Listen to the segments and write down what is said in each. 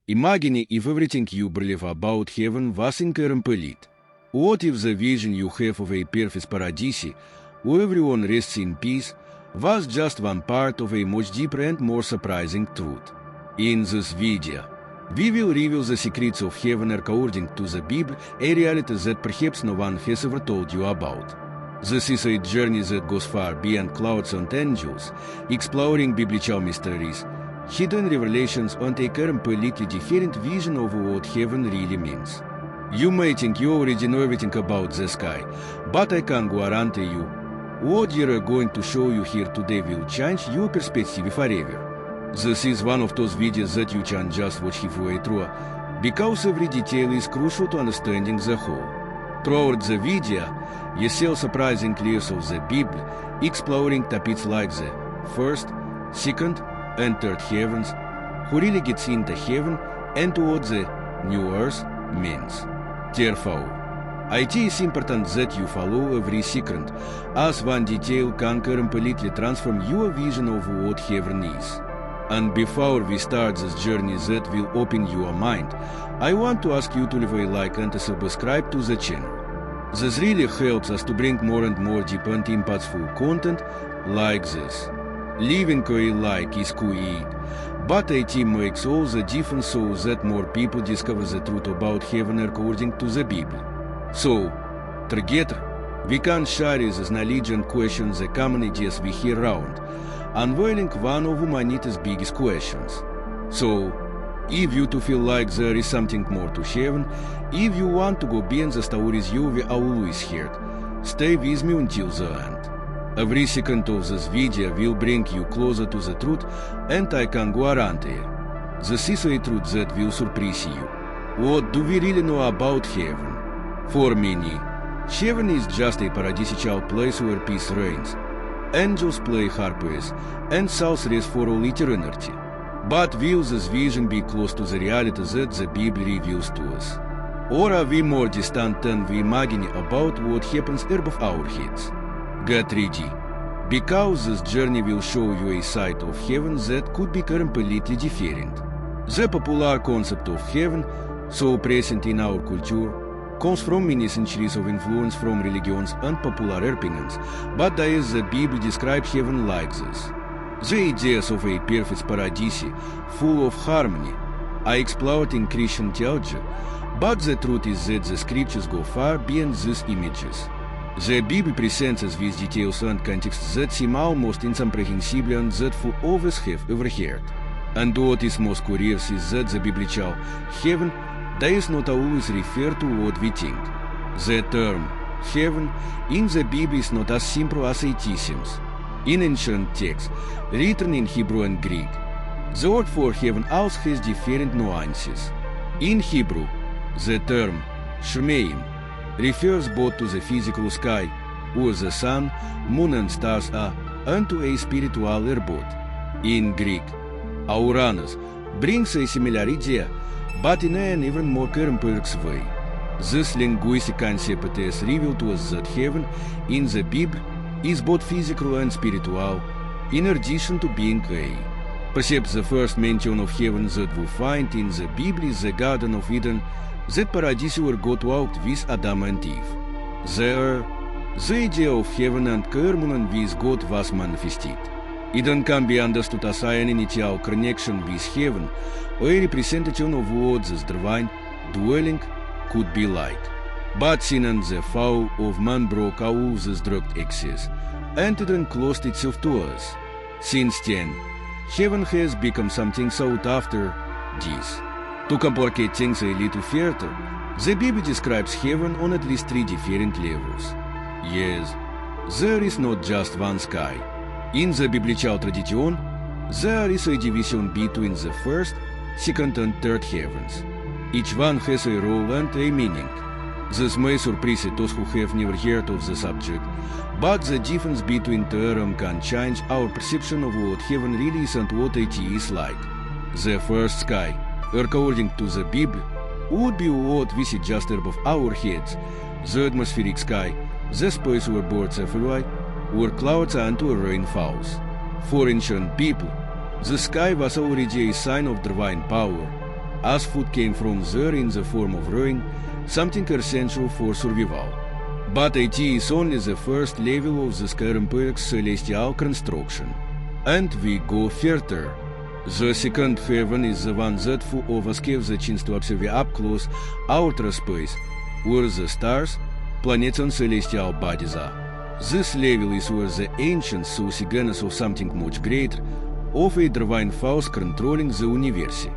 Imagine if everything you believe about heaven was incomplete. What if the vision you have of a perfect paradise, where everyone rests in peace, was just one part of a much deeper and more surprising truth? In this video, we will reveal the secrets of heaven according to the Bible, a reality that perhaps no one has ever told you about. This is a journey that goes far beyond clouds and angels, exploring biblical mysteries, hidden revelations, and a completely different vision of what heaven really means. You may think you already know everything about the sky, but I can guarantee you, what we are going to show you here today will change your perspective forever. This is one of those videos that you can just watch halfway through, because every detail is crucial to understanding the whole. Throughout the video, you see surprising layers of the Bible, exploring topics like the first, second, and third heavens, who really gets into heaven, and what the new earth means. Therefore, it is important that you follow every second, as one detail can completely transform your vision of what heaven is. And before we start this journey that will open your mind, I want to ask you to leave a like and to subscribe to the channel. This really helps us to bring more and more deep and impactful content like this. Leaving a like is quick, but it makes all the difference so that more people discover the truth about heaven according to the Bible. So, together, we can share this knowledge and question the common ideas we hear around, unveiling one of humanity's biggest questions. So, if you to feel like there is something more to heaven, if you want to go beyond the stories you have always heard, stay with me until the end. Every second of this video will bring you closer to the truth, and I can guarantee this is a truth that will surprise you. What do we really know about heaven? For many, heaven is just a paradisical place where peace reigns. Angels play harps, and souls rest for all eternity. But will this vision be close to the reality that the Bible reveals to us? Or are we more distant than we imagine about what happens above our heads? Get ready, because this journey will show you a side of heaven that could be completely different. The popular concept of heaven, so present in our culture, comes from many centuries of influence from religions and popular opinions, but the Bible describes heaven like this. The ideas of a perfect paradise, full of harmony, are explored in Christian theology, but the truth is that the scriptures go far beyond these images. The Bible presents us with details and contexts that seem almost incomprehensible and that few of us have ever heard. And what is most curious is that the biblical heaven does not always refer to what we think. The term heaven in the Bible is not as simple as it seems. In ancient texts, written in Hebrew and Greek, the word for heaven also has different nuances. In Hebrew, the term shemayim refers both to the physical sky, where the sun, moon and stars are, and to a spiritual abode. In Greek, Uranus brings a similar idea, but in an even more complex way. This linguistic concept has revealed to us that heaven in the Bible is both physical and spiritual, in addition to being a. Perhaps the first mention of heaven that we find in the Bible is the Garden of Eden, that paradise where God walked with Adam and Eve. There, the idea of heaven and communion with God was manifested. Eden can be understood as an initial connection with heaven, or a representation of what this divine dwelling could be like. But sin and the fall of man broke all this direct access, and Eden closed itself to us. Since then, heaven has become something sought after this. To complicate things a little further, the Bible describes heaven on at least 3 different levels. Yes, there is not just one sky. In the biblical tradition, there is a division between the first, second and third heavens. Each one has a role and a meaning. This may surprise those who have never heard of the subject, but the difference between them can change our perception of what heaven really is and what it is like. The first sky, according to the Bible, would be what we see just above our heads, the atmospheric sky, the space where birds fly, where clouds and where rain falls. For ancient people, the sky was already a sign of divine power, as food came from there in the form of ruin, something essential for survival. But it is only the first level of the complex celestial construction. And we go further. The second heaven is the one that full of us gives the chance to observe up close outer space, where the stars, planets and celestial bodies are. This level is where the ancients saw signs of something much greater, of a divine force controlling the universe.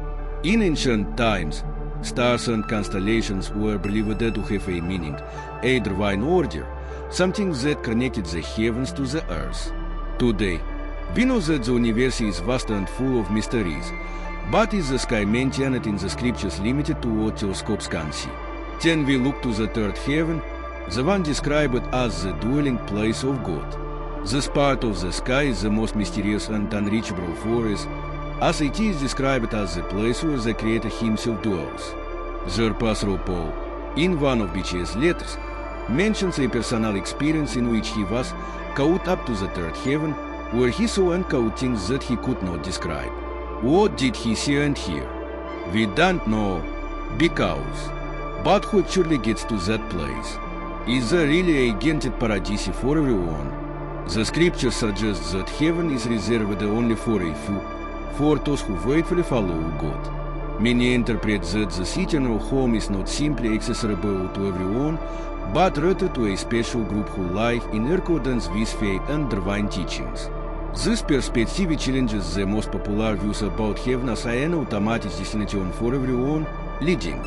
In ancient times, stars and constellations were believed to have a meaning, a divine order, something that connected the heavens to the earth. Today, we know that the universe is vast and full of mysteries, but is the sky mentioned in the scriptures limited to what telescopes can see? Then we look to the third heaven, the one described as the dwelling place of God. This part of the sky is the most mysterious and unreachable for us, as it is described as the place where the Creator Himself dwells. The Apostle Paul, in one of his letters, mentions a personal experience in which he was caught up to the third heaven, where he saw and caught things that he could not describe. What did he see and hear? We don't know, because. But who actually gets to that place? Is there really a granted paradise for everyone? The scripture suggests that heaven is reserved only for a few, for those who faithfully follow God. Many interpret that this eternal home is not simply accessible to everyone, but rather to a special group who live in accordance with faith and divine teachings. This perspective challenges the most popular views about heaven as an automatic destination for everyone, leading.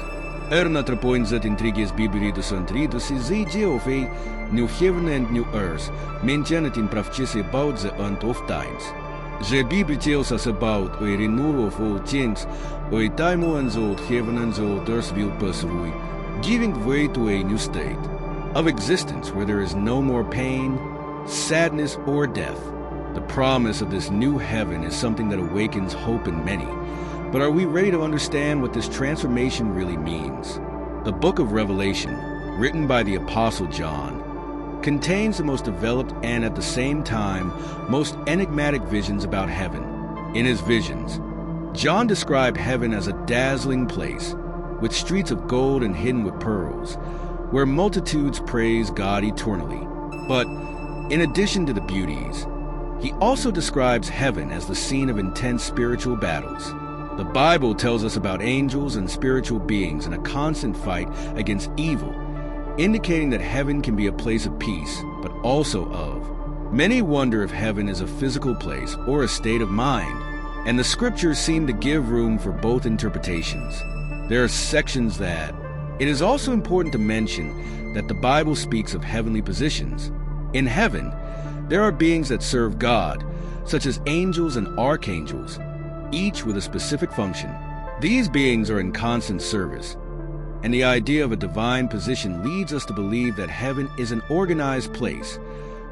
Another point that intrigues Bible readers and readers is the idea of a new heaven and new earth, mentioned in prophecies about the end of times. The Bible tells us about a renewal of all things, a time when the old heaven and the old earth will pass away, giving way to a new state of existence where there is no more pain, sadness, or death. The promise of this new heaven is something that awakens hope in many. But are we ready to understand what this transformation really means? The book of Revelation, written by the Apostle John, contains the most developed and at the same time most enigmatic visions about heaven. In his visions, John described heaven as a dazzling place, with streets of gold and hidden with pearls, where multitudes praise God eternally. But in addition to the beauties, he also describes heaven as the scene of intense spiritual battles. The Bible tells us about angels and spiritual beings in a constant fight against evil, indicating that heaven can be a place of peace, but also of. Many wonder if heaven is a physical place or a state of mind, and the scriptures seem to give room for both interpretations. There are sections that. It is also important to mention that the Bible speaks of heavenly positions. In heaven, there are beings that serve God, such as angels and archangels, each with a specific function. These beings are in constant service, and the idea of a divine position leads us to believe that heaven is an organized place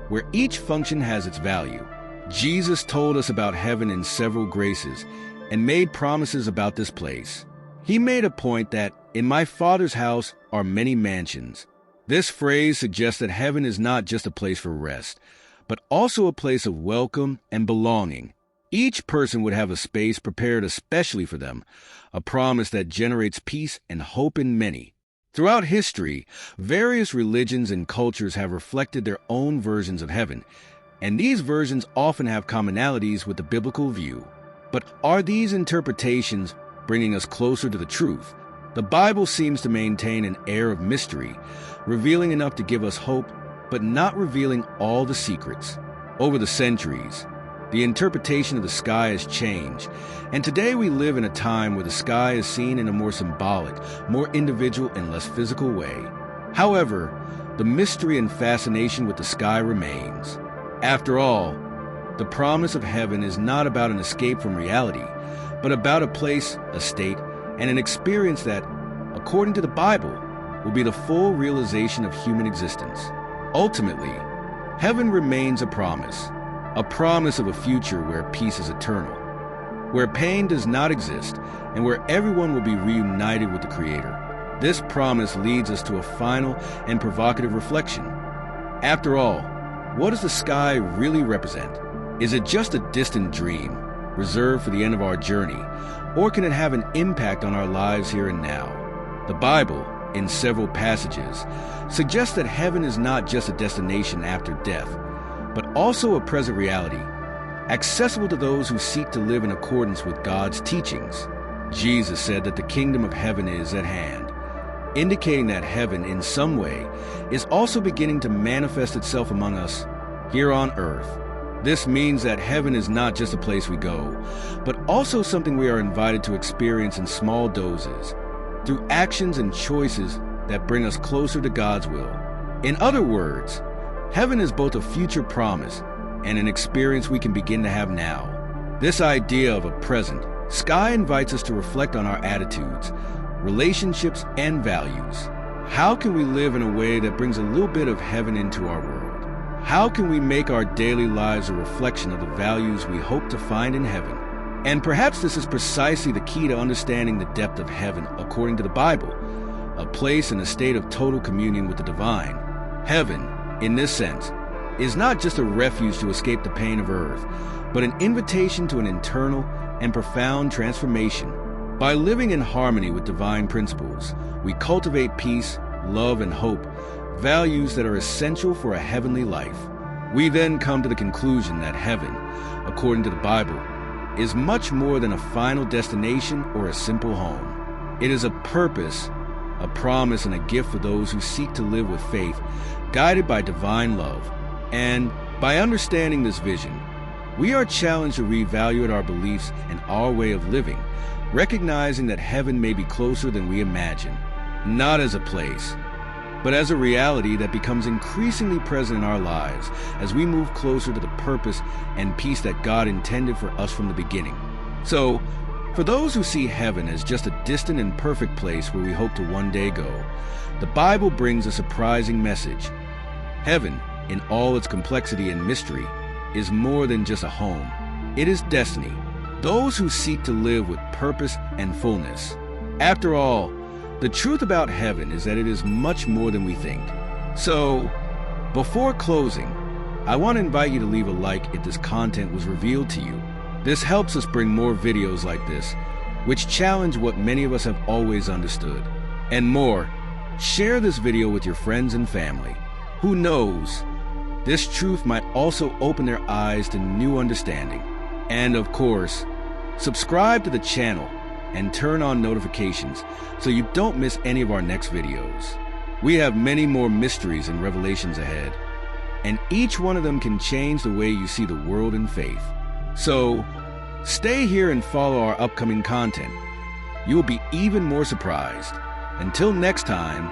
where each function has its value. Jesus told us about heaven in several graces and made promises about this place. He made a point that, "In my Father's house are many mansions." This phrase suggests that heaven is not just a place for rest, but also a place of welcome and belonging. Each person would have a space prepared especially for them, a promise that generates peace and hope in many. Throughout history, various religions and cultures have reflected their own versions of heaven, and these versions often have commonalities with the biblical view. But are these interpretations bringing us closer to the truth? The Bible seems to maintain an air of mystery, revealing enough to give us hope, but not revealing all the secrets. Over the centuries, the interpretation of the sky has changed, and today we live in a time where the sky is seen in a more symbolic, more individual, and less physical way. However, the mystery and fascination with the sky remains. After all, the promise of heaven is not about an escape from reality, but about a place, a state, and an experience that, according to the Bible, will be the full realization of human existence. Ultimately, heaven remains a promise of a future where peace is eternal, where pain does not exist, and where everyone will be reunited with the Creator. This promise leads us to a final and provocative reflection. After all, what does the sky really represent? Is it just a distant dream, reserved for the end of our journey, or can it have an impact on our lives here and now? The Bible, in several passages, suggests that heaven is not just a destination after death, but also a present reality, accessible to those who seek to live in accordance with God's teachings. Jesus said that the kingdom of heaven is at hand, indicating that heaven, in some way, is also beginning to manifest itself among us here on earth. This means that heaven is not just a place we go, but also something we are invited to experience in small doses, through actions and choices that bring us closer to God's will. In other words, heaven is both a future promise and an experience we can begin to have now. This idea of a present sky invites us to reflect on our attitudes, relationships, and values. How can we live in a way that brings a little bit of heaven into our world? How can we make our daily lives a reflection of the values we hope to find in heaven? And perhaps this is precisely the key to understanding the depth of heaven according to the Bible, a place and a state of total communion with the divine. Heaven, in this sense, is not just a refuge to escape the pain of earth, but an invitation to an internal and profound transformation. By living in harmony with divine principles, we cultivate peace, love, and hope, values that are essential for a heavenly life. We then come to the conclusion that heaven, according to the Bible, is much more than a final destination or a simple home. It is a purpose, a promise, and a gift for those who seek to live with faith, guided by divine love. And by understanding this vision, we are challenged to reevaluate our beliefs and our way of living, recognizing that heaven may be closer than we imagine, not as a place, but as a reality that becomes increasingly present in our lives as we move closer to the purpose and peace that God intended for us from the beginning. So, for those who see heaven as just a distant and perfect place where we hope to one day go, the Bible brings a surprising message. Heaven, in all its complexity and mystery, is more than just a home. It is destiny. Those who seek to live with purpose and fullness. After all, the truth about heaven is that it is much more than we think. So, before closing, I want to invite you to leave a like if this content was revealed to you. This helps us bring more videos like this, which challenge what many of us have always understood. And more, share this video with your friends and family. Who knows? This truth might also open their eyes to new understanding. And of course, subscribe to the channel and turn on notifications so you don't miss any of our next videos. We have many more mysteries and revelations ahead, and each one of them can change the way you see the world and faith. So, stay here and follow our upcoming content. You will be even more surprised. Until next time,